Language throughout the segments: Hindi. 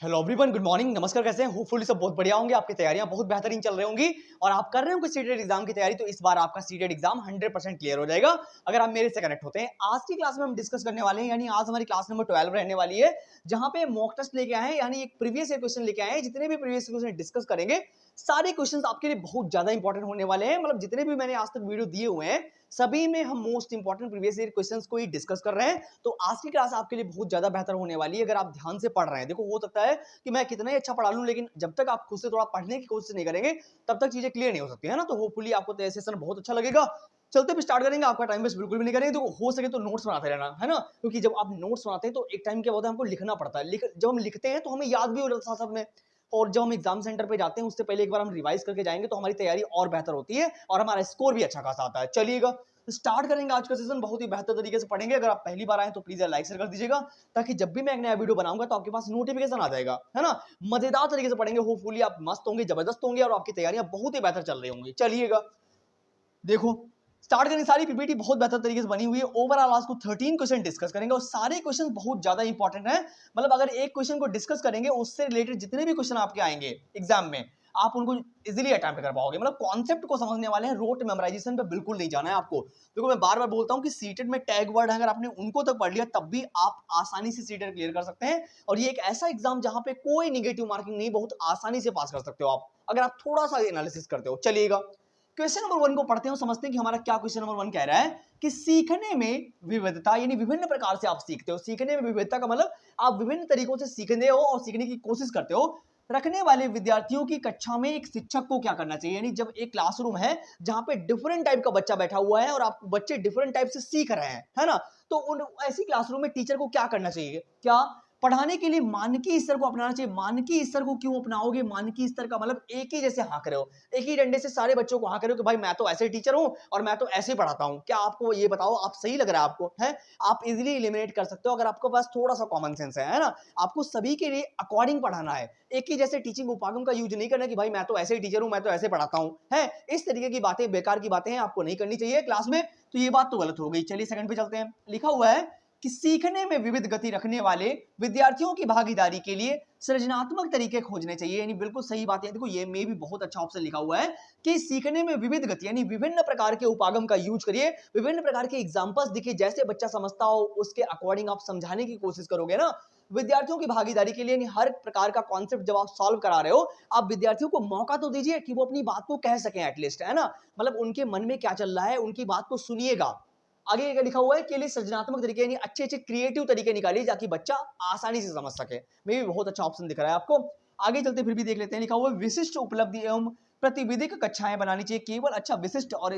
हेलो एवरीवन, गुड मॉर्निंग, नमस्कार। कैसे हैं? होपफुली सब बहुत बढ़िया होंगे। आपकी तैयारियां बहुत बेहतरीन चल रही होंगी और आप कर रहे हो कोई सीटेट एग्जाम की तैयारी, तो इस बार आपका सीटेट एग्जाम 100% क्लियर हो जाएगा अगर आप मेरे से कनेक्ट होते हैं। आज की क्लास में हम डिस्कस करने वाले हैं, यानी आज हमारी क्लास नंबर 12 रहने वाली है, जहां पे मॉक टेस्ट लेके आए हैं, यानी एक प्रीवियस ईयर क्वेश्चन लेके आए हैं। जितने भी प्रीवियस क्वेश्चन डिस्कस करेंगे, सारे क्वेश्चंस आपके लिए बहुत ज्यादा इंपॉर्टेंट होने वाले हैं। मतलब जितने भी मैंने आज तक वीडियो दिए हुए हैं, सभी में हम most important previous year questions को ही डिस्कस कर रहे हैं। तो आज की क्लास आपके लिए बहुत ज्यादा बेहतर होने वाली है अगर आप ध्यान से पढ़ रहे हैं। देखो, हो सकता है कि मैं कितना ही अच्छा पढ़ा लूं, लेकिन जब तक आप खुद से थोड़ा पढ़ने की कोशिश नहीं करेंगे, तब तक चीजें क्लियर नहीं हो सकती है ना। तो होपफुली आपको तो सेशन बहुत अच्छा लगेगा। चलते भी स्टार्ट करेंगे, आपका टाइम वेस्ट बिल्कुल भी नहीं करेंगे। तो हो सके तो नोट्स बनाते रहना, है ना, क्योंकि जब आप नोट्स बनाते हैं तो एक टाइम के बाद हमको लिखना पड़ता है। जब हम लिखते हैं तो हमें याद भी हो जाता है साथ में, और जब हम एग्जाम सेंटर पे जाते हैं उससे पहले एक बार हम रिवाइज करके जाएंगे तो हमारी तैयारी और बेहतर होती है और हमारा स्कोर भी अच्छा खासा आता है। चलिएगा स्टार्ट करेंगे आज का सेशन, बहुत ही बेहतर तरीके से पढ़ेंगे। अगर आप पहली बार आए तो प्लीज लाइक शेयर कर दीजिएगा, ताकि जब भी मैं एक नया वीडियो बनाऊंगा तो आपके पास नोटिफिकेशन आ जाएगा, है ना। मजेदार तरीके से पढ़ेंगे, होपफुली आप मस्त होंगे, जबरदस्त होंगे और आपकी तैयारियां बहुत ही बेहतर चल रही होंगी। चलिएगा देखो, स्टार्ट करेंगे। सारी पीपीटी बहुत बेहतर तरीके से बनी हुई है। ओवरऑल आज को 13 क्वेश्चन डिस्कस करेंगे और सारे क्वेश्चन बहुत ज्यादा इंपॉर्टेंट है। मतलब अगर एक क्वेश्चन को डिस्कस करेंगे, उससे रिलेटेड जितने भी क्वेश्चन आपके आएंगे एग्जाम में, आप उनको इजीली अटेम्प्ट कर पाओगे। मतलब कॉन्सेप्ट को समझने वाले हैं, रोट मेमोराइजेशन पे बिल्कुल नहीं जाना है आपको। देखो, मैं बार बार बोलता हूं कि सीटेट में टैग वर्ड है, अगर आपने उनको तक पढ़ लिया तब भी आप आसानी से सीटेट क्लियर कर सकते हैं। और ये एक ऐसा एग्जाम जहां पे कोई निगेटिव मार्किंग नहीं, बहुत आसानी से पास कर सकते हो आप, अगर आप थोड़ा सा एनालिसिस करते हो। चलिएगा क्वेश्चन नंबर 1 को पढ़ते हैं और समझते हैं कि हमारा क्या क्वेश्चन नंबर 1 कह रहा है कि सीखने में विविधता, यानी विभिन्न प्रकार से आप सीखते हो। सीखने में विविधता का मतलब आप विभिन्न तरीकों से सीखते हो और सीखने की कोशिश करते हो। रखने वाले विद्यार्थियों की कक्षा में एक शिक्षक को क्या करना चाहिए, यानी जब एक क्लासरूम है जहां पे डिफरेंट टाइप का बच्चा बैठा हुआ है और आप बच्चे डिफरेंट टाइप से सीख रहे हैं, है ना, तो उन ऐसी क्लासरूम में टीचर को क्या करना चाहिए? क्या पढ़ाने के लिए मानकी स्तर को अपनाना चाहिए। मानकी स्तर को क्यों अपनाओगे? मानकी स्तर का मतलब एक ही जैसे हाँक रहे हो, एक ही डंडे से सारे बच्चों को हाँक रहे हो कि भाई मैं तो ऐसे टीचर हूं और मैं तो ऐसे पढ़ाता हूं। क्या आपको ये बताओ, आप सही लग रहा है आपको? है, आप इजीली एलिमिनेट कर सकते हो अगर आपके पास थोड़ा सा कॉमन सेंस है ना। आपको सभी के लिए अकॉर्डिंग पढ़ाना है, एक ही जैसे टीचिंग उपागम का यूज नहीं करना कि भाई मैं तो ऐसे टीचर हूं, मैं तो ऐसे पढ़ाता हूं। है, इस तरीके की बातें, बेकार की बातें हैं, आपको नहीं करनी चाहिए क्लास में। तो ये बात तो गलत हो गई। चलिए सेकंड पे चलते हैं। लिखा हुआ है कि सीखने में विविध गति रखने वाले विद्यार्थियों की भागीदारी के लिए सृजनात्मक तरीके खोजने चाहिए। यानी बिल्कुल सही बात है। देखो, ये में भी बहुत अच्छा ऑप्शन लिखा हुआ है कि सीखने में विविध गति, यानी विभिन्न प्रकार के उपागम का यूज करिए, विभिन्न प्रकार के एग्जांपल्स दिखिए, जैसे बच्चा समझता हो उसके अकॉर्डिंग आप समझाने की कोशिश करोगे ना। विद्यार्थियों की भागीदारी के लिए, यानी हर प्रकार का कॉन्सेप्ट जब आप सॉल्व करा रहे हो, आप विद्यार्थियों को मौका तो दीजिए कि वो अपनी बात को कह सकें एटलीस्ट, है ना। मतलब उनके मन में क्या चल रहा है, उनकी बात को सुनिएगा। आगे क्या लिखा हुआ है कि लिए सृजनात्मक तरीके, यानी अच्छे अच्छे क्रिएटिव तरीके निकालिए ताकि बच्चा आसानी से समझ सके। मे भी बहुत अच्छा ऑप्शन दिख रहा है आपको। आगे चलते फिर भी देख लेते हैं। लिखा हुआ है विशिष्ट उपलब्धि एवं प्रतिविधिक कक्षाएं बनानी चाहिए। केवल अच्छा विशिष्ट और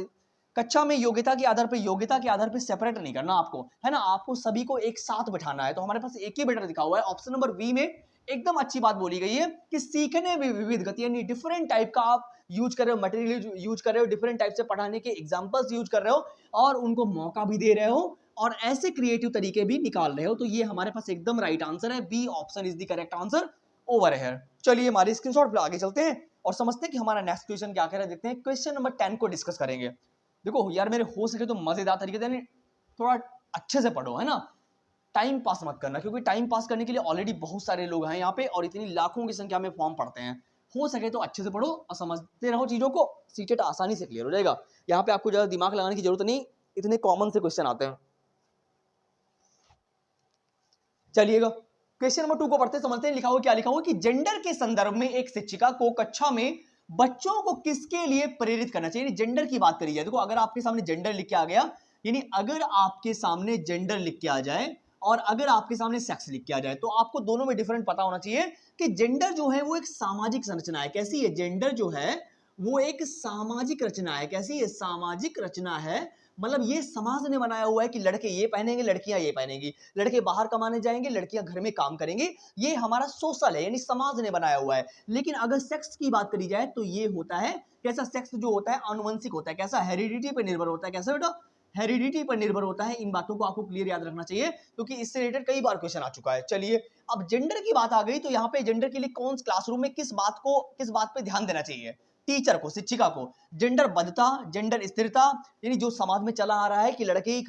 कक्षा में योग्यता के आधार पर, योग्यता के आधार पर सेपरेट नहीं करना आपको, है ना। आपको सभी को एक साथ बैठाना है। तो हमारे पास एक ही बेटर दिखा हुआ है, ऑप्शन नंबर बी में एकदम अच्छी बात बोली गई है कि सीखने में विविध गति, यानी डिफरेंट टाइप का आप यूज कर रहे हो, मटेरियल यूज कर रहे हो, डिफरेंट टाइप से पढ़ाने के एग्जांपल्स यूज कर रहे हो और उनको मौका भी दे रहे हो और ऐसे क्रिएटिव तरीके भी निकाल रहे हो। तो ये हमारे पास एकदम राइट आंसर है, B option is the correct answer over here. चलिए हमारे स्क्रीनशॉट पे आगे चलते हैं और समझते हैं कि हमारा नेक्स्ट क्वेश्चन क्या कह रहा है। देखते हैं क्वेश्चन नंबर 10 को डिस्कस करेंगे। देखो यार, मेरे हो सके तो मजेदार तरीके से, थोड़ा अच्छे से पढ़ो, है ना। टाइम पास मत करना, क्योंकि टाइम पास करने के लिए ऑलरेडी बहुत सारे लोग हैं यहाँ पे और इतनी लाखों की संख्या में फॉर्म पढ़ते हैं। हो सके तो अच्छे से पढ़ो और समझते रहो चीजों को, सीटेट आसानी से क्लियर हो जाएगा। यहाँ पे आपको ज्यादा दिमाग लगाने की जरूरत नहीं, इतने कॉमन से क्वेश्चन आते हैं। चलिएगा क्वेश्चन नंबर 2 को पढ़ते समझते हैं। लिखा हुआ क्या? लिखा हुआ कि जेंडर के संदर्भ में एक शिक्षिका को कक्षा में बच्चों को किसके लिए प्रेरित करना चाहिए। जेंडर की बात करी जाए, देखो अगर आपके सामने जेंडर लिख के आ गया, यानी अगर आपके सामने जेंडर लिख के आ जाए और अगर आपके सामने सेक्स लिख के आ जाए, तो आपको दोनों में डिफरेंट पता होना चाहिए कि जेंडर जो है वो एक सामाजिक संरचना है। कैसी है? जेंडर जो है वो एक सामाजिक रचना है। कैसी है? सामाजिक रचना है। मतलब ये समाज ने बनाया हुआ है कि लड़के ये पहनेंगे, लड़कियां ये पहनेंगी, लड़के बाहर कमाने जाएंगे, लड़कियां घर में काम करेंगी। ये हमारा सोशल है, यानी समाज ने बनाया हुआ है। लेकिन अगर सेक्स की बात करी जाए तो ये होता है कैसा? सेक्स जो होता है आनुवंशिक होता है। कैसा? हेरिडिटी पर निर्भर होता है। कैसा बेटा? हेरिडिटी पर निर्भर होता है। इन बातों को आपको क्लियर याद रखना चाहिए क्योंकि इससे रिलेटेड कई बार क्वेश्चन आ चुका है। चलिए अब जेंडर की बात आ गई तो यहाँ पे जेंडर के लिए कौन क्लासरूम में किस बात पे ध्यान देना चाहिए। टीचर को, शिक्षिका को। जेंडर बद्धता, जेंडर स्थिरता, यानी जो समाज में चला आ रहा है कि लड़कियां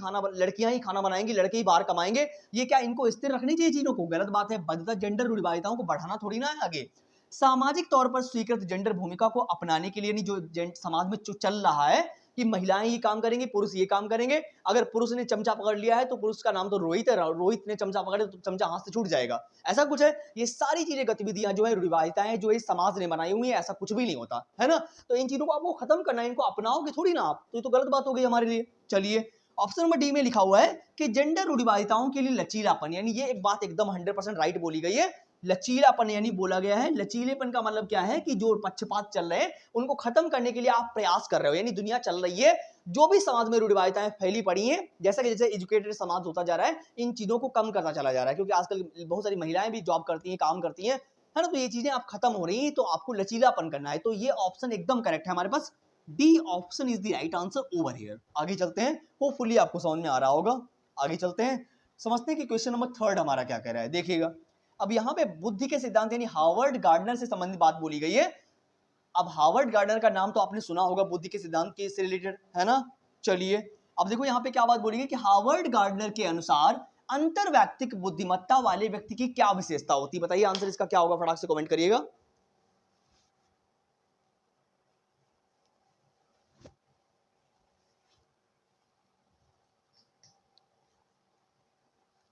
ही खाना बनाएंगी, लड़के ही बाहर कमाएंगे, ये क्या इनको स्थिर रखनी चाहिए चीजों को? गलत बात है। बद्धता, जेंडर रूढ़िवादिताओं को बढ़ाना थोड़ी ना है आगे। सामाजिक तौर पर स्वीकृत जेंडर भूमिका को अपनाने के लिए, यानी जो समाज में जो चल रहा है कि महिलाएं ये काम करेंगी, पुरुष ये काम करेंगे। अगर पुरुष ने चमचा पकड़ लिया है तो पुरुष का नाम तो रोहित है, रोहित ने चमचा पकड़े तो चमचा हाथ से छूट जाएगा, ऐसा कुछ है। ये सारी चीजें, गतिविधियां जो है, रूढ़िवादिताएं जो इस समाज ने बनाई हुई है, ऐसा कुछ भी नहीं होता है ना। तो इन चीजों को आपको खत्म करना है, इनको अपनाओगे थोड़ी ना आप, तो ये तो गलत बात हो गई हमारे लिए। चलिए, ऑप्शन नंबर डी में लिखा हुआ है कि जेंडर रूढ़िवादिताओं के लिए लचीलापन, यानी ये एक बात एकदम 100% राइट बोली गई है। लचीलापन यानी बोला गया है, लचीलेपन का मतलब क्या है कि जो पक्षपात चल रहे हैं उनको खत्म करने के लिए आप प्रयास कर रहे हो, यानी दुनिया चल रही है, जो भी समाज में रूढ़िवादिताएं फैली पड़ी हैं, जैसा कि जैसे एजुकेटेड समाज होता जा रहा है, इन चीजों को कम करता चला जा रहा है, क्योंकि आजकल बहुत सारी महिलाएं भी जॉब करती हैं, काम करती हैं, है ना। तो ये चीजें आप खत्म हो रही हैं, तो आपको लचीलापन करना है। तो ये ऑप्शन एकदम करेक्ट है हमारे पास, D option is the right answer over here. आगे चलते हैं, होपफुली आपको समझ में आ रहा होगा। आगे चलते हैं, समझते हैं कि क्वेश्चन नंबर 3 हमारा क्या कह रहा है। देखिएगा, अब यहाँ पे बुद्धि के सिद्धांत यानी हार्वर्ड गार्डनर से संबंधित बात बोली गई है। अब हार्वर्ड गार्डनर का नाम तो आपने सुना होगा बुद्धि के सिद्धांत के से रिलेटेड, है ना। चलिए, अब देखो यहाँ पे क्या बात बोली गई कि हार्वर्ड गार्डनर के अनुसार अंतर्वैयक्तिक बुद्धिमत्ता वाले व्यक्ति की क्या विशेषता होती है? बताइए आंसर इसका क्या होगा, फटाक से कमेंट करिएगा।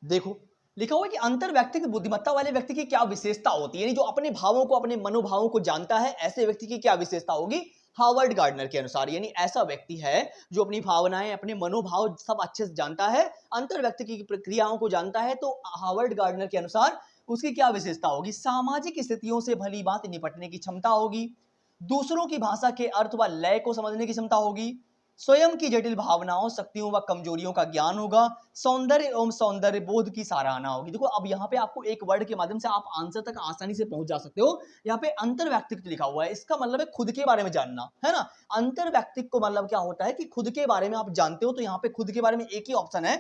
देखो, लिखा हुआ है कि अंतर्वैयक्तिक बुद्धिमत्ता वाले व्यक्ति की क्या विशेषता होती है, यानी जो अपने भावों को, अपने मनोभावों को जानता है, ऐसे व्यक्ति की क्या विशेषता होगी हार्वर्ड गार्डनर के अनुसार। यानी ऐसा व्यक्ति है जो अपनी भावनाएं, अपने मनोभाव सब अच्छे से जानता है, अंतर्वैयक्तिक की प्रक्रियाओं को जानता है, तो हार्वर्ड गार्डनर के अनुसार उसकी क्या विशेषता होगी? सामाजिक स्थितियों से भली भांति निपटने की क्षमता होगी, दूसरों की भाषा के अर्थ व लय को समझने की क्षमता होगी, स्वयं की जटिल भावनाओं, शक्तियों व कमजोरियों का ज्ञान होगा, सौंदर्य एवं सौंदर्य बोध की सराहना होगी। देखो, अब यहाँ पे आपको एक वर्ड के माध्यम से आप आंसर तक आसानी से पहुंच जा सकते हो। यहाँ पे अंतर्वैयक्तिक लिखा हुआ है, इसका मतलब है खुद के बारे में जानना, है ना। अंतर्वैयक्तिक को मतलब क्या होता है कि खुद के बारे में आप जानते हो। तो यहाँ पे खुद के बारे में एक ही ऑप्शन है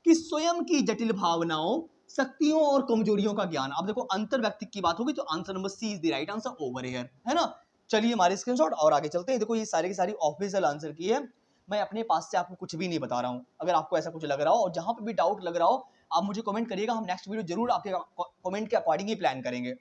कि स्वयं की जटिल भावनाओं, शक्तियों और कमजोरियों का ज्ञान। अब देखो, अंतर्वैयक्तिक की बात होगी तो answer number C is the right answer over here, है ना। चलिए, हमारे स्क्रीनशॉट और आगे चलते हैं। देखो, ये सारी की सारी ऑफिशियल आंसर की है, मैं अपने पास से आपको कुछ भी नहीं बता रहा हूं। अगर आपको ऐसा कुछ लग रहा हो और जहां पे भी डाउट लग रहा हो, आप मुझे कमेंट करिएगा, हम नेक्स्ट वीडियो जरूर आपके कमेंट के अकॉर्डिंग ही प्लान करेंगे।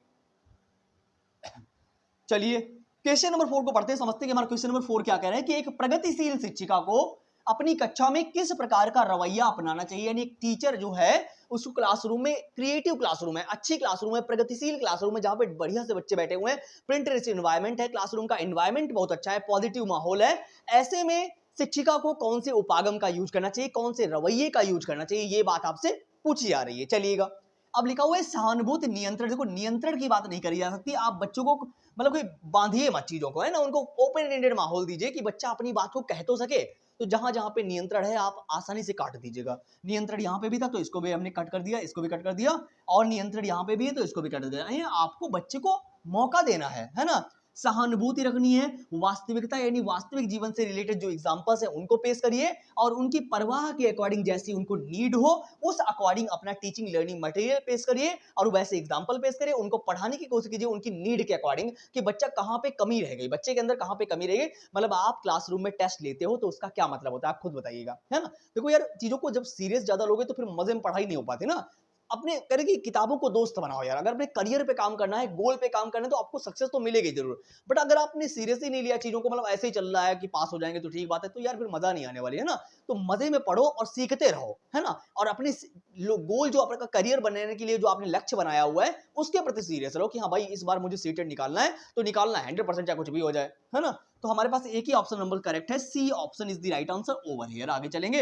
चलिए, क्वेश्चन नंबर 4 को पढ़ते हैं, समझते हैं कि हमारा क्वेश्चन नंबर 4 क्या कह रहा है कि एक प्रगतिशील शिक्षिका को अपनी कक्षा में किस प्रकार का रवैया अपनाना चाहिए। यानी एक टीचर जो है उसको क्लासरूम में, क्रिएटिव क्लासरूम है, अच्छी क्लासरूम है, प्रगतिशील क्लासरूम है, जहां पे बढ़िया से बच्चे बैठे हुए हैं, प्रिंट रिच एनवायरनमेंट है, क्लासरूम का एनवायरनमेंट बहुत अच्छा है, पॉजिटिव माहौल है, ऐसे में शिक्षिका को कौन से उपागम का यूज करना चाहिए, कौन से रवैये का यूज करना चाहिए, ये बात आपसे पूछी जा रही है। चलिएगा, अब लिखा हुआ है सहानुभूति नियंत्रण। देखो, नियंत्रण की बात नहीं करी जा सकती। आप बच्चों को मतलब कोई बांधिए मत चीजों को, है ना, उनको ओपन एंडेड माहौल दीजिए कि बच्चा अपनी बात को कह तो सके। तो जहां जहां पे नियंत्रण है आप आसानी से काट दीजिएगा। नियंत्रण यहाँ पे भी था तो इसको भी हमने कट कर दिया, इसको भी कट कर दिया, और नियंत्रण यहाँ पे भी है तो इसको भी कट कर दिया। आपको बच्चे को मौका देना है ना। सहानुभूति रखनी है, वास्तविकता यानी वास्तविक जीवन से रिलेटेड जो एग्जांपल्स है उनको पेश करिए, और उनकी परवाह के अकॉर्डिंग जैसी उनको नीड हो उस अकॉर्डिंग अपना टीचिंग लर्निंग मटेरियल पेश करिए, और वैसे एग्जांपल पेश करिए, उनको पढ़ाने की कोशिश कीजिए उनकी नीड के अकॉर्डिंग कि बच्चा कहाँ पे कमी रह गई, बच्चे के अंदर कहाँ पे कमी रह गई। मतलब आप क्लासरूम में टेस्ट लेते हो तो उसका क्या मतलब होता है, आप खुद बताइएगा, है ना। देखो यार, चीजों को जब सीरियस ज्यादा लोगे तो फिर मजे में पढ़ाई नहीं हो पाती ना। अपने करेगी किताबों को दोस्त बनाओ यार। अगर अपने करियर पे काम करना है, गोल पे काम करना है, तो आपको सक्सेस तो मिलेगी जरूर, बट अगर आपने सीरियस ही नहीं लिया चीजों को, मतलब ऐसे ही चल रहा है कि पास हो जाएंगे तो ठीक बात है, तो यार फिर मजा नहीं आने वाली है ना। तो मजे में पढ़ो और सीखते रहो, है ना। और अपने गोल जो आपका करियर बनाने के लिए जो आपने लक्ष्य बनाया हुआ है उसके प्रति सीरियस रहो कि हाँ भाई, इस बार मुझे सीटेट निकालना है तो निकालना है 100%, चाहे कुछ भी हो जाए, है ना। तो हमारे पास एक ही ऑप्शन नंबर करेक्ट है, C option is the right answer over here. आगे चलेंगे,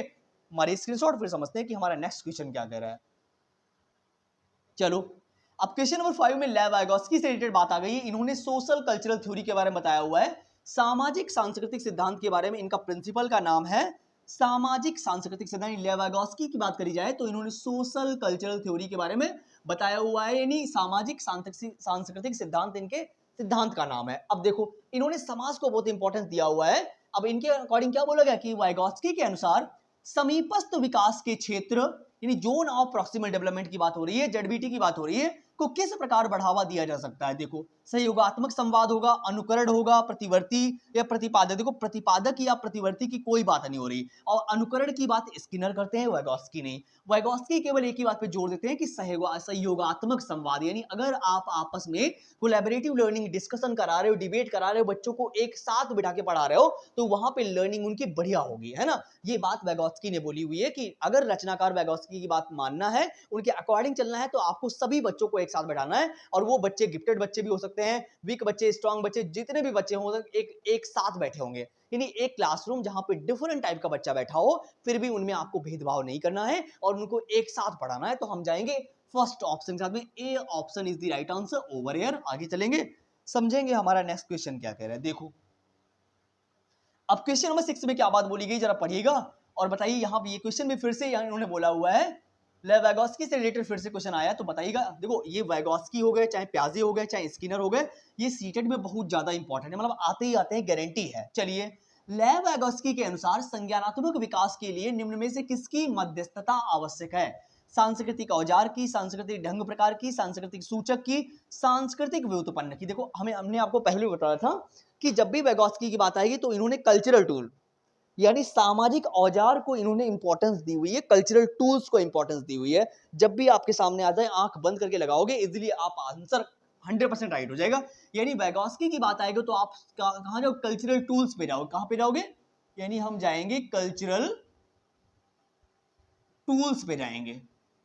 हमारे स्क्रीनशॉट फिर समझते हैं कि हमारा नेक्स्ट क्वेश्चन क्या कह रहा है। चलो, अब क्वेश्चन नंबर 5 में लेव वाइगोत्स्की से रिलेटेड बात आ गई है। इन्होंने सोशल कल्चरल थ्योरी के बारे में बताया हुआ है, सामाजिक सांस्कृतिक सिद्धांत के बारे में। इनका प्रिंसिपल का नाम है सामाजिक सांस्कृतिक सिद्धांत। लेव वाइगोत्स्की की बात करी जाए तो इन्होंने सोशल कल्चरल थ्योरी के बारे में बताया हुआ है, यानी सामाजिक सांस्कृतिक सिद्धांत इनके सिद्धांत का नाम है। अब देखो, इन्होंने समाज को बहुत इंपॉर्टेंस दिया हुआ है। अब इनके अकॉर्डिंग क्या बोला गया कि वाइगोत्स्की के अनुसार समीपस्थ विकास के क्षेत्र यानी जोन ऑफ प्रॉक्सिमल डेवलपमेंट की बात हो रही है, जेडबीटी की बात हो रही है, को किस प्रकार बढ़ावा दिया जा सकता है? देखो, सहयोगात्मक संवाद होगा, अनुकरण होगा, प्रतिवर्ती या प्रतिपादक। देखो, प्रतिपादक या प्रतिवर्ती की कोई बात नहीं हो रही, और अनुकरण की बात स्किनर करते हैं, वाइगोत्स्की नहीं। वाइगोत्स्की केवल एक ही बात पे जोर देते हैं कि सहयोगात्मक संवाद, यानी अगर आप आपस में कोलैबोरेटिव लर्निंग, डिस्कशन करा रहे हो, डिबेट करा रहे हो, बच्चों को एक साथ बिठा के पढ़ा रहे हो, तो वहां पे लर्निंग उनकी बढ़िया होगी, है ना। ये बात वाइगोत्स्की ने बोली हुई है कि अगर रचनाकार वाइगोत्स्की की बात मानना है, उनके अकॉर्डिंग चलना है, तो आपको सभी बच्चों को एक साथ बैठाना है, और वो बच्चे गिफ्टेड बच्चे भी हो सकते हैं, वीक बच्चे, स्ट्रांग बच्चे, जितने भी बच्चे हों एक साथ बैठे होंगे। यानी एक क्लासरूम जहां पे डिफरेंट टाइप का बच्चा बैठा हो, फिर भी उनमें आपको भेदभाव नहीं करना है और उनको एक साथ पढ़ाना है। तो हम जाएंगे फर्स्ट ऑप्शन के साथ में, A option is the right answer over here. आगे चलेंगे, समझेंगे हमारा नेक्स्ट क्वेश्चन क्या कह रहा है। देखो, अब क्वेश्चन नंबर 6 में क्या बात बोली गई, जरा पढ़िएगा और बताइए। यहाँ पे ये क्वेश्चन भी फिर से यहाँ इन्होंने बोला हुआ है, वाइगोत्स्की से रिलेटेड फिर से क्वेश्चन आया, तो बताइएगा। देखो, ये वाइगोत्स्की हो गए, चाहे प्याजे हो गए, चाहे स्किनर हो गए, ये सीटेट में बहुत ज्यादा इंपॉर्टेंट है, मतलब आते ही आते हैं, गारंटी है। चलिए, वाइगोत्स्की के अनुसार संज्ञानात्मक विकास के लिए निम्न में से किसकी मध्यस्थता आवश्यक है? सांस्कृतिक औजार की, सांस्कृतिक ढंग प्रकार की, सांस्कृतिक सूचक की, सांस्कृतिक व्युत्पन्न की। देखो, हमने आपको पहले बताया था कि जब भी वाइगोत्स्की की बात आएगी तो इन्होंने कल्चरल टूल यानी सामाजिक औजार को इन्होंने इंपॉर्टेंस दी हुई है, कल्चरल टूल्स को इंपॉर्टेंस दी हुई है। जब भी आपके सामने आ जाए, आंख बंद करके लगाओगे, इजीली आप आंसर 100% राइट हो जाएगा। यानी वाइगोत्स्की की बात आएगी तो आप कहां जाओ? कल्चरल टूल्स पे जाओ। कहां पे जाओगे? यानी हम जाएंगे कल्चरल टूल्स पे जाएंगे,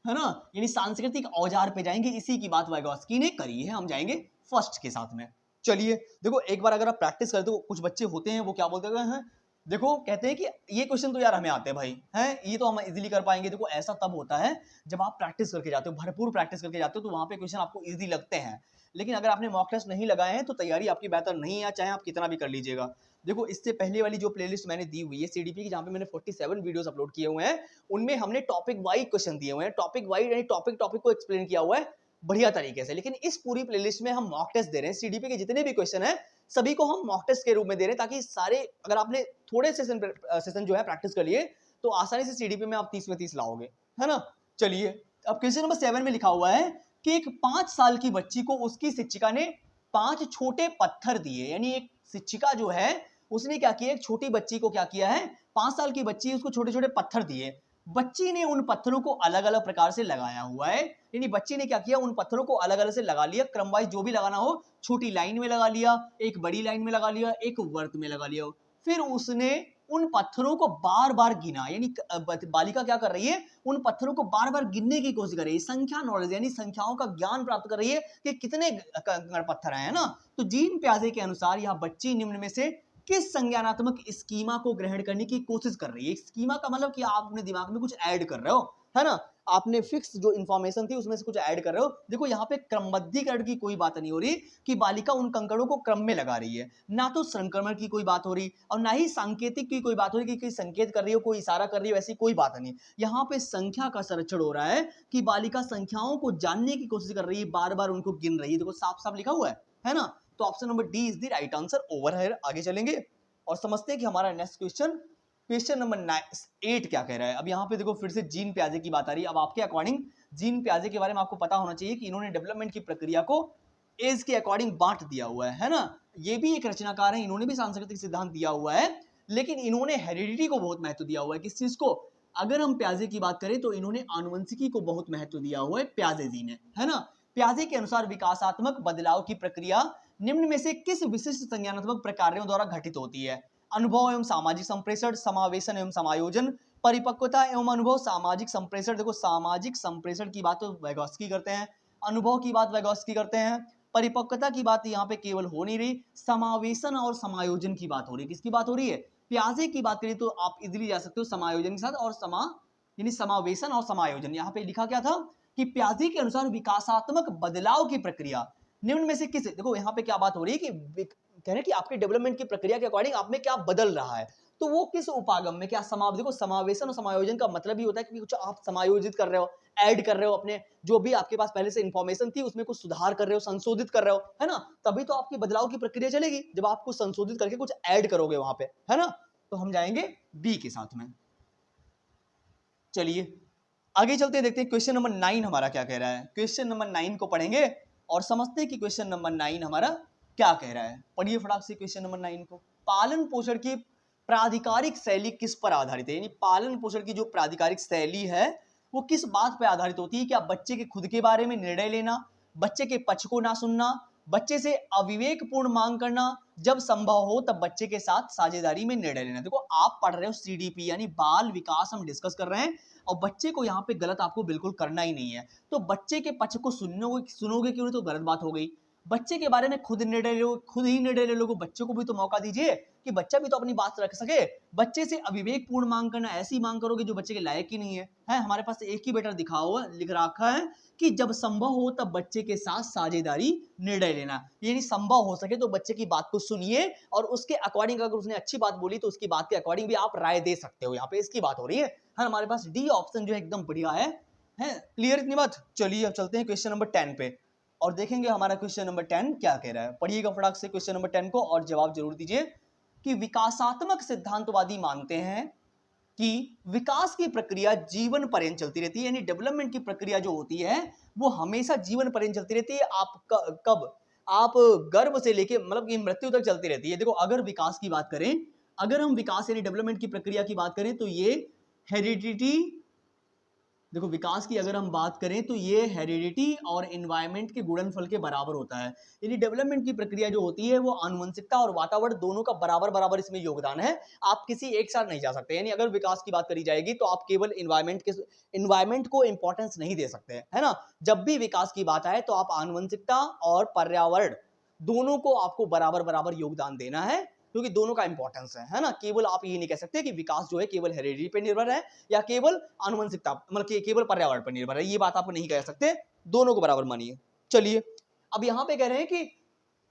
है ना, यानी सांस्कृतिक औजार पे जाएंगे। इसी की बात वाइगोत्स्की ने करी है। हम जाएंगे फर्स्ट के साथ में। चलिए, देखो, एक बार अगर आप प्रैक्टिस करते हो, कुछ बच्चे होते हैं वो क्या बोलते हैं, देखो, कहते हैं कि ये क्वेश्चन तो यार हमें आते हैं भाई, हैं, ये तो हम इजीली कर पाएंगे। देखो, ऐसा तब होता है जब आप प्रैक्टिस करके जाते हो, भरपूर प्रैक्टिस करके जाते हो, तो वहां पे क्वेश्चन आपको इजी लगते हैं। लेकिन अगर आपने मॉक टेस्ट नहीं लगाए हैं तो तैयारी आपकी बेहतर नहीं है, चाहे आप कितना भी कर लीजिएगा। देखो, इससे पहले वाली जो प्लेलिस्ट मैंने दी हुई है सीडीपी की, जहां पे मैंने 47 वीडियोस अपलोड किए हुए हैं, उनमें हमने टॉपिक वाइज क्वेश्चन दिए हुए हैं, टॉपिक वाइज यानी टॉपिक को एक्सप्लेन किया हुआ है बढ़िया तरीके से। लेकिन इस पूरी प्लेलिस्ट में हम मॉक टेस्ट दे रहे हैं, सीडीपी के जितने भी क्वेश्चन हैं सभी को हम मॉक टेस्ट के रूप में दे रहे हैं, ताकि सारे, अगर आपने थोड़े सेशन जो है प्रैक्टिस कर लिए, तो आसानी से सीडीपी में आप 30 में 30 लाओगे, है ना। चलिए, अब क्वेश्चन नंबर 7 में लिखा हुआ है कि एक 5 साल की बच्ची को उसकी शिक्षिका ने 5 छोटे पत्थर दिए। यानी एक शिक्षिका जो है उसने क्या किया, एक छोटी बच्ची को क्या किया है, 5 साल की बच्ची, उसको छोटे छोटे पत्थर दिए। बच्ची ने उन पत्थरों को अलग अलग प्रकार से लगाया हुआ है। यानी बच्ची ने क्या किया, उन पत्थरों को अलग अलग से लगा लिया, क्रम वाइज जो भी लगाना हो, छोटी लाइन में लगा लिया, एक बड़ी लाइन में लगा लिया, एक वर्त में लगा लिया। फिर उसने उन पत्थरों को बार बार गिना। यानी बालिका क्या कर रही है, उन पत्थरों को बार बार गिनने की कोशिश कर रही है, संख्या नॉलेज, यानी संख्याओं का ज्ञान प्राप्त कर रही है कि कितने पत्थर हैं, ना। तो जीन प्याजे के अनुसार यह बच्ची निम्न में से किस संज्ञानात्मक स्कीमा को ग्रहण करने की कोशिश कर रही है? स्कीमा का मतलब कि आप अपने दिमाग में कुछ ऐड कर रहे हो, है ना, आपने फिक्स जो इंफॉर्मेशन थी उसमें से कुछ ऐड कर रहे हो। देखो, यहाँ पे क्रमबद्धीकरण की कोई बात नहीं हो रही कि बालिका उन कंकड़ों को क्रम में लगा रही है, ना तो संक्रमण की कोई बात हो रही, और ना ही सांकेतिक की कोई बात हो रही कि कोई संकेत कर रही हो, कोई इशारा कर रही हो, ऐसी कोई बात नहीं। यहाँ पे संख्या का संरक्षण हो रहा है कि बालिका संख्याओं को जानने की कोशिश कर रही है, बार बार उनको गिन रही है। देखो, साफ साफ लिखा हुआ है ना। तो option number D is the right answer over here. आगे चलेंगे और समझते हैं कि हमारा नेक्स्ट क्वेश्चन नंबर 8 क्या कह रहा है। अब यहाँ पे देखो, फिर से जीन प्याजे की बात आ रही है। अब आपके अकॉर्डिंग जीन प्याजे के बारे में आपको पता होना चाहिए कि इन्होंने डेवलपमेंट की प्रक्रिया को एज के अकॉर्डिंग बांट दिया हुआ है ना। ये भी एक रचनाकार है, इन्होंने भी सांस्कृतिक सिद्धांत दिया हुआ है, लेकिन इन्होंने हेरिडिटी को बहुत महत्व दिया हुआ है। किस चीज को? अगर हम प्याजे की बात करें तो इन्होंने आनुवंशिकी को बहुत महत्व दिया हुआ है, प्याजे जी ने, है ना। प्याजे के अनुसार विकासात्मक बदलाव की प्रक्रिया निम्न में से किस विशिष्ट संज्ञानात्मक प्रकारों द्वारा घटित होती है? अनुभव एवं सामाजिक संप्रेषण, समावेशन एवं समायोजन, परिपक्वता एवं अनुभव, सामाजिक संप्रेषण। देखो, सामाजिक संप्रेषण की बात तो वाइगोत्स्की करते हैं, अनुभव की बात वाइगोत्स्की करते हैं, परिपक्वता की बात यहाँ पे केवल हो नहीं रही, समावेशन और समायोजन की बात हो रही है। किसकी बात हो रही है? प्याजे की बात करिए तो आप इजीली जा सकते हो समायोजन के साथ, और यानी समावेशन और समायोजन। यहाँ पे लिखा क्या था कि प्याजे के अनुसार विकासात्मक बदलाव की प्रक्रिया निम्न में से किस, देखो यहाँ पे क्या बात हो रही है कि कह रहे हैं कि आपकी डेवलपमेंट की प्रक्रिया के अकॉर्डिंग आप में क्या बदल रहा है, तो वो किस उपागम में क्या देखो, समावेशन और समायोजन का मतलब ही होता है कि कुछ आप समायोजित कर रहे हो, ऐड कर रहे हो, अपने जो भी आपके पास पहले से इंफॉर्मेशन थी उसमें कुछ सुधार कर रहे हो, संशोधित कर रहे हो, है ना। तभी तो आपकी बदलाव की प्रक्रिया चलेगी, जब आप कुछ संशोधित करके कुछ ऐड करोगे वहां पे, है ना। तो हम जाएंगे बी के साथ में। चलिए, आगे चलते हैं, देखते हैं क्वेश्चन नंबर 9 हमारा क्या कह रहा है। क्वेश्चन नंबर 9 को पढ़ेंगे और समझते हैं कि क्वेश्चन नंबर 9 हमारा क्या कह रहा है। पढ़िए फटाक से क्वेश्चन नंबर 9 को। पालन पोषण की प्राधिकारिक शैली किस पर आधारित है, यानी पालन पोषण की जो प्राधिकारिक शैली है वो किस बात पर आधारित होती है। क्या बच्चे के खुद के बारे में निर्णय लेना, बच्चे के पक्ष को ना सुनना, बच्चे से अविवेकपूर्ण मांग करना, जब संभव हो तब बच्चे के साथ साझेदारी में निर्णय लेना। देखो आप पढ़ रहे हो सीडीपी यानी बाल विकास हम डिस्कस कर रहे हैं और बच्चे को यहाँ पे गलत आपको बिल्कुल करना ही नहीं है। तो बच्चे के पक्ष को सुनोगे क्यों, तो गलत बात हो गई। बच्चे के बारे में खुद निर्णय लो, खुद ही निर्णय ले लोगे। बच्चे को भी तो मौका दीजिए कि बच्चा भी तो अपनी बात रख सके। बच्चे से अविवेकपूर्ण मांग करना, ऐसी मांग करोगे जो बच्चे के लायक ही नहीं है। हमारे पास एक ही बेटा दिखा हुआ लिख रखा है कि जब संभव हो तब बच्चे के साथ साझेदारी निर्णय लेना, यानी संभव हो सके तो बच्चे की बात को सुनिए और उसके अकॉर्डिंग अगर उसने अच्छी बात बोली तो उसकी बात के अकॉर्डिंग भी आप राय दे सकते हो। यहाँ पे इसकी बात हो रही है। हमारे पास डी ऑप्शन जो है एकदम बढ़िया है। क्लियर इतनी बात। चलिए अब चलते हैं क्वेश्चन नंबर 10 पे और देखेंगे हमारा क्वेश्चन नंबर 10 क्या कह रहा है। पढ़िएगा फटाक से क्वेश्चन नंबर 10 को और जवाब जरूर दीजिए। कि विकासात्मक सिद्धांतवादी मानते हैं कि विकास की प्रक्रिया जीवन पर्यंत चलती रहती है, यानी डेवलपमेंट की प्रक्रिया जो होती है वो हमेशा जीवन पर्यंत चलती रहती है। कब आप गर्भ से लेके मतलब कि मृत्यु तक चलती रहती है। देखो अगर विकास की बात करें, अगर हम विकास यानी डेवलपमेंट की प्रक्रिया की बात करें तो ये हेरिडिटी, देखो विकास की अगर हम बात करें तो ये हेरिडिटी और एनवायरनमेंट के गुणनफल के बराबर होता है। यानी डेवलपमेंट की प्रक्रिया जो होती है वो आनुवंशिकता और वातावरण दोनों का बराबर बराबर इसमें योगदान है। आप किसी एक साथ नहीं जा सकते। यानी अगर विकास की बात करी जाएगी तो आप केवल एनवायरनमेंट को इंपॉर्टेंस नहीं दे सकते, है ना। जब भी विकास की बात आए तो आप आनुवंशिकता और पर्यावरण दोनों को आपको बराबर बराबर योगदान देना है, क्योंकि दोनों का इंपॉर्टेंस है ना। केवल आप ये नहीं कह सकते कि विकास जो है केवल हेरिडिटी पे निर्भर है या केवल आनुवंशिकता मतलब कि केवल पर्यावरण पर निर्भर है, ये बात आप नहीं कह सकते। दोनों को बराबर मानिए। चलिए अब यहां पे कह रहे हैं कि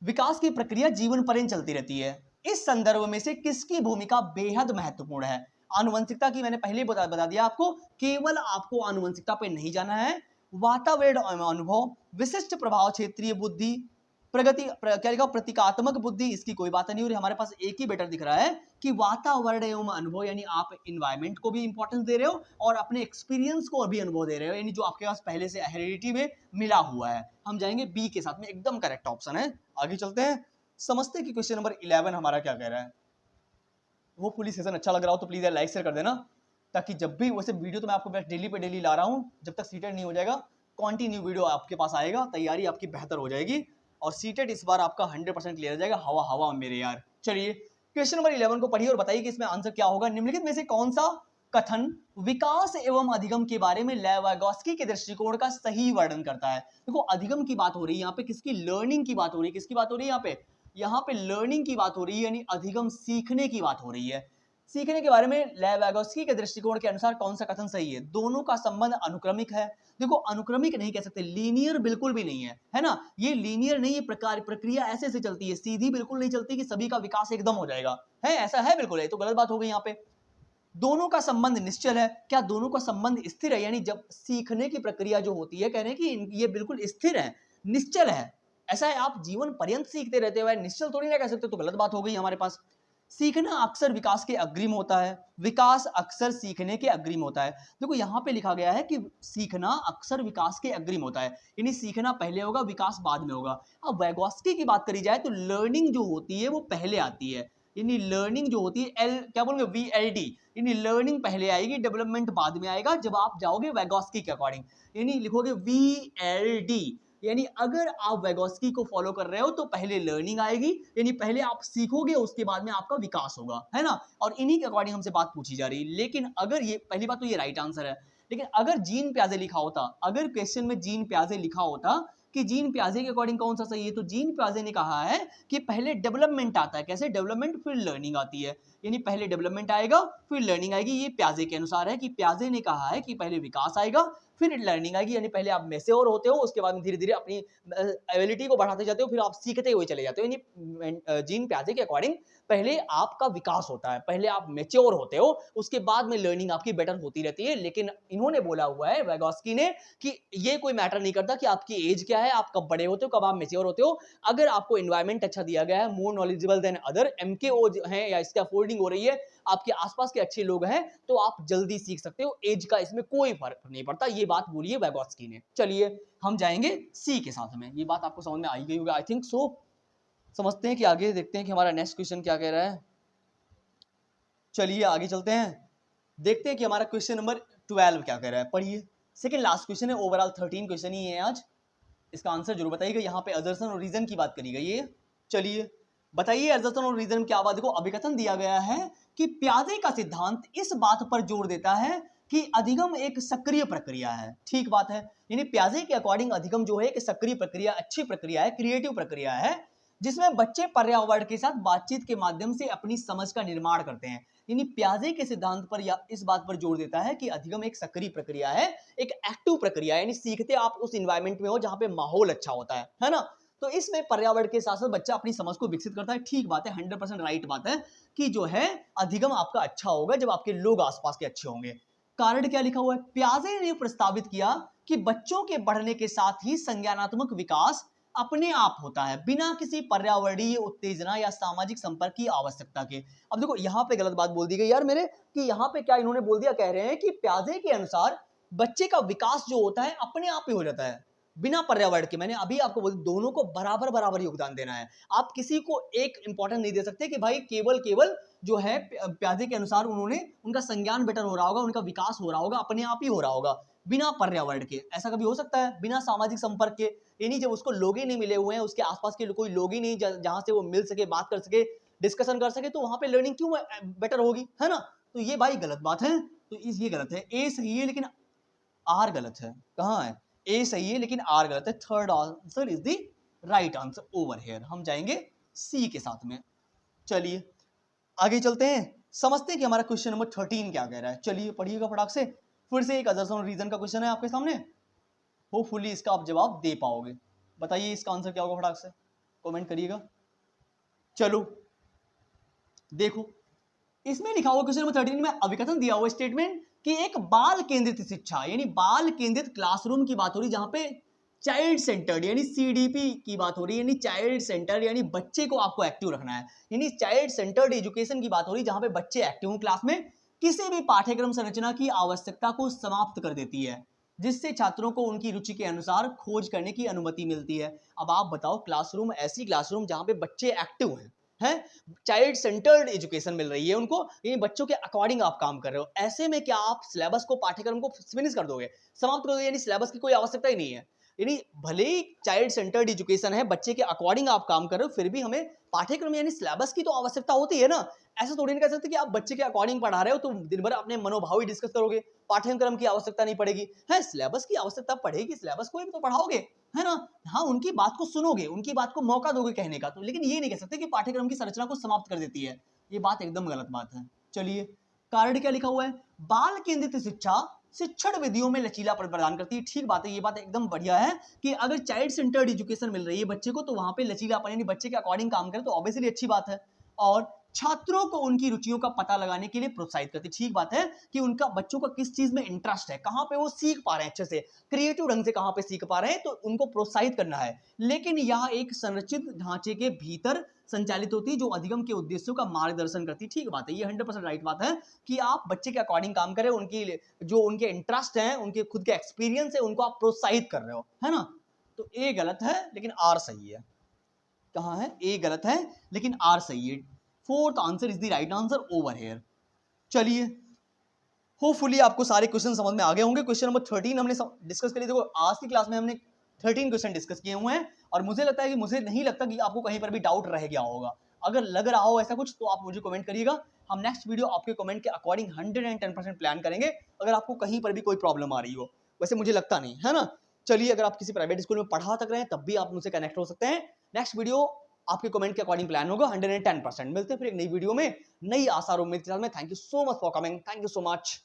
विकास की प्रक्रिया जीवन पर्यंत चलती रहती है। इस संदर्भ में से किसकी भूमिका बेहद महत्वपूर्ण है। आनुवंशिकता की मैंने पहले बता दिया आपको, केवल आपको आनुवंशिकता पे नहीं जाना है। वातावरण अनुभव, विशिष्ट प्रभाव, क्षेत्रीय बुद्धि, क्या लिखा, प्रतीकात्मक बुद्धि, इसकी कोई बात नहीं हो रही। हमारे पास एक ही बेटर दिख रहा है कि वातावरण एवं अनुभव, यानी आप एनवायरनमेंट को भी इंपॉर्टेंस दे रहे हो और अपने एक्सपीरियंस को भी अनुभव दे रहे हो, यानी जो आपके पास पहले से हेरिडिटी में मिला हुआ है। हम जाएंगे बी के साथ में, एकदम करेक्ट ऑप्शन है। आगे चलते हैं, समझते हैं कि क्वेश्चन नंबर 11 हमारा क्या कह रहा है। वो पुलिस सेशन अच्छा लग रहा हो तो प्लीज लाइक शेयर कर देना, ताकि जब भी वैसे वीडियो तो मैं आपको डेली पे डेली ला रहा हूँ, जब तक सीटेड नहीं हो जाएगा कंटिन्यू वीडियो आपके पास आएगा, तैयारी आपकी बेहतर हो जाएगी और सीटेड इस बार आपका 100% क्लियर हो जाएगा। हवा हवा मेरे यार। चलिए क्वेश्चन नंबर 11 को पढ़िए और बताइए कि इसमें आंसर क्या होगा। निम्नलिखित में से कौन सा कथन विकास एवं अधिगम के बारे में लेवागोस्की के दृष्टिकोण का सही वर्णन करता है। देखो अधिगम की बात हो रही है यहाँ पे, किसकी, लर्निंग की बात हो रही है। किसकी बात हो रही है यहाँ पे लर्निंग की बात हो रही है, यानी अधिगम सीखने की बात हो रही है। सीखने के बारे में लेवागोस्की के दृष्टिकोण के अनुसार कौन सा कथन सही है। दोनों का संबंध अनुक्रमिक है। देखो अनुक्रमिक नहीं कह सकते, लीनियर बिल्कुल भी नहीं है ना। ये लीनियर नहीं, ये प्रक्रिया ऐसे से चलती है, सीधी बिल्कुल नहीं चलती कि सभी का विकास एकदम हो जाएगा, है ऐसा है बिल्कुल है, तो गलत बात हो गई यहाँ पे। दोनों का संबंध निश्चल है। क्या दोनों का संबंध स्थिर है, यानी जब सीखने की प्रक्रिया जो होती है, कह रहे हैं कि ये बिल्कुल स्थिर है, निश्चल है। ऐसा है आप जीवन पर्यंत सीखते रहते हो, निश्चल थोड़ी ना कह सकते, तो गलत बात हो गई हमारे पास। सीखना अक्सर विकास के अग्रिम होता है, विकास अक्सर सीखने के अग्रिम होता है। देखो यहाँ पे लिखा गया है कि सीखना अक्सर विकास के अग्रिम होता है, यानी सीखना पहले होगा, विकास बाद में होगा। अब वैगोस्की की बात करी जाए तो लर्निंग जो होती है वो पहले आती है, यानी लर्निंग जो होती है क्या बोलेंगे VLD, यानी लर्निंग पहले आएगी, डेवलपमेंट बाद में आएगा। जब आप जाओगे वैगोस्की के अकॉर्डिंग, यानी लिखोगे VLD, यानी अगर आप वैगोस्की को फॉलो कर रहे हो तो पहले लर्निंग आएगी, यानी पहले आप सीखोगे उसके बाद में आपका विकास होगा, है ना। और इन्हीं के अकॉर्डिंग हमसे बात पूछी जा रही है। लेकिन अगर ये पहली बात तो ये राइट आंसर है, लेकिन अगर जीन प्याजे लिखा होता, अगर क्वेश्चन में जीन प्याजे लिखा होता कि जीन प्याजे के अकॉर्डिंग कौन सा सही है, तो जीन प्याजे ने कहा है कि पहले डेवलपमेंट आता है। कैसे डेवलपमेंट, फिर लर्निंग आती है, यानी पहले डेवलपमेंट आएगा फिर लर्निंग आएगी। ये प्याजे के अनुसार है कि प्याजे ने कहा है कि पहले विकास आएगा फिर लर्निंग आएगी, यानी पहले आप मैच्योर होते हो, उसके बाद में धीरे धीरे अपनी एबिलिटी को बढ़ाते जाते हो, फिर आप सीखते हुए चले जाते हो। यानी जीन प्याजे के अकॉर्डिंग पहले आपका विकास होता है, पहले आप मैच्योर होते हो, उसके बाद में लर्निंग आपकी बेटर होती रहती है। लेकिन इन्होंने बोला हुआ है वैगोस्की ने कि ये कोई मैटर नहीं करता कि आपकी एज क्या है, आप कब बड़े होते हो, कब आप मैच्योर होते हो। अगर आपको एनवायरनमेंट अच्छा दिया गया है, more knowledgeable then other, MKO है या स्कैफोल्डिंग हो रही है, आपके आसपास के अच्छे लोग हैं तो आप जल्दी सीख सकते हो, एज का इसमें कोई फर्क नहीं पड़ता, ये बात बोली है वैगोत्स्की ने। चलिए हम जाएंगे सी के साथ में, ये बात आपको समझ में आई गई होगी आई थिंक सो। समझते हैं कि आगे देखते हैं कि हमारा नेक्स्ट क्वेश्चन क्या कह रहा है। चलिए आगे चलते हैं, देखते हैं कि हमारा क्वेश्चन नंबर 12 क्या कह रहा है। पढ़िए, सेकंड लास्ट क्वेश्चन है, ओवरऑल 13 क्वेश्चन ही है आज। इसका आंसर जरूर बताइएगा। यहाँ पे असर्शन और रीजन की बात करी गई है। चलिए बताइए असर्शन और रीजन क्या बात। देखो अभिकथन दिया गया है कि प्याजे का सिद्धांत इस बात पर जोर देता है कि अधिगम एक सक्रिय प्रक्रिया है। ठीक बात है, यानी प्याजे के अकॉर्डिंग अधिगम जो है एक सक्रिय प्रक्रिया, अच्छी प्रक्रिया है, क्रिएटिव प्रक्रिया है, जिसमें बच्चे पर्यावरण के साथ बातचीत के माध्यम से अपनी समझ का निर्माण करते हैं। यानी प्याजे के सिद्धांत पर या इस बात पर जोर देता है कि अधिगम एक सक्रिय प्रक्रिया है, एक एक्टिव प्रक्रिया है, यानी सीखते आप उस इन्वायरमेंट में हो जहां पे माहौल अच्छा होता है ना। तो इसमें पर्यावरण के साथ साथ बच्चा अपनी समझ को विकसित करता है। ठीक बात है, 100% राइट बात है कि जो है अधिगम आपका अच्छा होगा जब आपके लोग आसपास के अच्छे होंगे। कारण क्या लिखा हुआ है, प्याजे ने प्रस्तावित किया कि बच्चों के बढ़ने के साथ ही संज्ञानात्मक विकास अपने आप होता है बिना किसी पर्यावरणीय उत्तेजना या सामाजिक संपर्क की आवश्यकता के। अब देखो यहाँ पे गलत बात बोल दी गई यार मेरे, कि यहाँ पे क्या इन्होंने बोल दिया, कह रहे हैं कि प्याजे के अनुसार बच्चे का विकास जो होता है अपने आप ही हो जाता है बिना पर्यावरण के। मैंने अभी आपको बोल, दोनों को बराबर बराबर योगदान देना है। आप किसी को एक इंपॉर्टेंट नहीं दे सकते कि भाई केवल जो है प्याजे के अनुसार उन्होंने उनका संज्ञान बेटर हो रहा होगा, उनका विकास हो रहा होगा, अपने आप ही हो रहा होगा बिना पर्यावरण के। ऐसा कभी हो सकता है? बिना सामाजिक संपर्क के, यानी जब उसको लोग ही नहीं मिले हुए हैं, उसके आसपास के कोई लोग ही नहीं जहां से वो मिल सके, बात कर सके, डिस्कशन कर सके, तो वहां पे लर्निंग क्यों बेटर होगी, है ना। तो ये भाई गलत बात है। तो ये गलत है, ए सही है लेकिन आर गलत है। कहाँ है? ए सही है लेकिन आर गलत है। Third answer is the right answer over here. हम जाएंगे सी के साथ में। चलिए आगे चलते हैं, समझते हैं कि हमारा क्वेश्चन नंबर 13 क्या कह रहा है। चलिए पढ़िएगा फटाक से। फिर से एक असर्शन और रीजन का क्वेश्चन है आपके सामने, होपफुली इसका आप जवाब दे पाओगे। बताइए इसका आंसर क्या होगा, फटाक से कमेंट करिएगा। चलो देखो, इसमें लिखा हुआ क्वेश्चन नंबर 13 में अभिकथन दिया हुआ स्टेटमेंट कि एक बाल केंद्रित शिक्षा यानी बाल केंद्रित क्लासरूम की बात हो रही, जहां पे चाइल्ड सेंटर्ड यानी सीडीपी की बात हो रही है, यानी चाइल्ड सेंटर यानी बच्चे को आपको एक्टिव रखना है, यानी चाइल्ड सेंटर्ड एजुकेशन की बात हो रही है, जहां पे बच्चे एक्टिव हो क्लास में, किसी भी पाठ्यक्रम संरचना की आवश्यकता को समाप्त कर देती है, जिससे छात्रों को उनकी रुचि के अनुसार खोज करने की अनुमति मिलती है। अब आप बताओ, क्लासरूम ऐसी क्लासरूम जहां पे बच्चे एक्टिव हैं, चाइल्ड सेंटर्ड एजुकेशन मिल रही है उनको, यानी बच्चों के अकॉर्डिंग आप काम कर रहे हो, ऐसे में क्या आप सिलेबस को, पाठ्यक्रम को फिनिश कर दोगे, समाप्त कर दोगे, यानी सिलेबस की कोई आवश्यकता ही नहीं है। यानी भले ही चाइल्ड सेंटर्ड एजुकेशन है, बच्चे के अकॉर्डिंग आप काम कर रहे हो, फिर भी हमें पाठ्यक्रम यानी सिलेबस की तो आवश्यकता होती है ना। ऐसा थोड़ी नहीं कह सकते कि आप बच्चे के अकॉर्डिंग पढ़ा रहे हो तो दिन भर अपने मनोभाव ही डिस्कस करोगे, पाठ्यक्रम की आवश्यकता नहीं पड़ेगी। है, सिलेबस की आवश्यकता पड़ेगी, सिलेबस को भी तो पढ़ाओगे, है ना। हाँ, उनकी बात को सुनोगे, उनकी बात को मौका दोगे कहने का, तो लेकिन ये नहीं कह सकते कि पाठ्यक्रम की संरचना को समाप्त कर देती है। ये बात एकदम गलत बात है। चलिए कारण क्या लिखा हुआ है, बाल केंद्रित शिक्षा शिक्षण विधियों में लचीला प्रदान करती है। ठीक बात है, ये बात एकदम बढ़िया है कि अगर चाइल्ड सेंटर्ड एजुकेशन मिल रही है बच्चे को, तो वहां पे लचीलापन यानी बच्चे के अकॉर्डिंग काम करे, तो ऑब्वियसली अच्छी बात है। और छात्रों को उनकी रुचियों का पता लगाने के लिए प्रोत्साहित करती है। ठीक बात है कि उनका, बच्चों का किस चीज में इंटरेस्ट है, कहां पे वो सीख पा रहे हैं अच्छे से, क्रिएटिव ढंग से कहां पे सीख पा रहे हैं, तो उनको प्रोत्साहित करना है। लेकिन यह एक संरचित ढांचे के भीतर संचालित होती है जो अधिगम के उद्देश्यों का मार्गदर्शन करती है। ठीक बात है, ये 100% राइट बात है कि आप बच्चे के अकॉर्डिंग काम करें, उनकी जो उनके इंटरेस्ट हैं, उनके खुद के एक्सपीरियंस है, उनको आप प्रोत्साहित कर रहे हो, है ना। तो ए गलत है लेकिन आर सही है। कहां है? ए गलत है लेकिन आर सही है। Fourth answer is the right answer over here. चलिए होपफुली आपको सारे क्वेश्चन समझ में आ गए होंगे। क्वेश्चन नंबर 13 हमने डिस्कस कर लिया। देखो आज की क्लास में हमने 13 क्वेश्चन डिस्कस किए हुए हैं, और मुझे नहीं लगता कि आपको कहीं पर भी डाउट रह गया होगा। अगर लग रहा हो ऐसा कुछ तो आप मुझे कमेंट करिएगा। हम नेक्स्ट वीडियो आपके कमेंट के अकॉर्डिंग 110% प्लान करेंगे, अगर आपको कहीं पर भी कोई प्रॉब्लम आ रही हो। वैसे मुझे लगता नहीं है ना। चलिए, अगर आप किसी प्राइवेट स्कूल में पढ़ा तक रहे हैं तब भी आप मुझसे कनेक्ट हो सकते हैं। नेक्स्ट वीडियो आपके कमेंट के अकॉर्डिंग प्लान होगा 110%। मिलते हैं फिर एक नई वीडियो में नई आशा और उम्मीद के साथ में। Thank you so much for coming, thank you so much.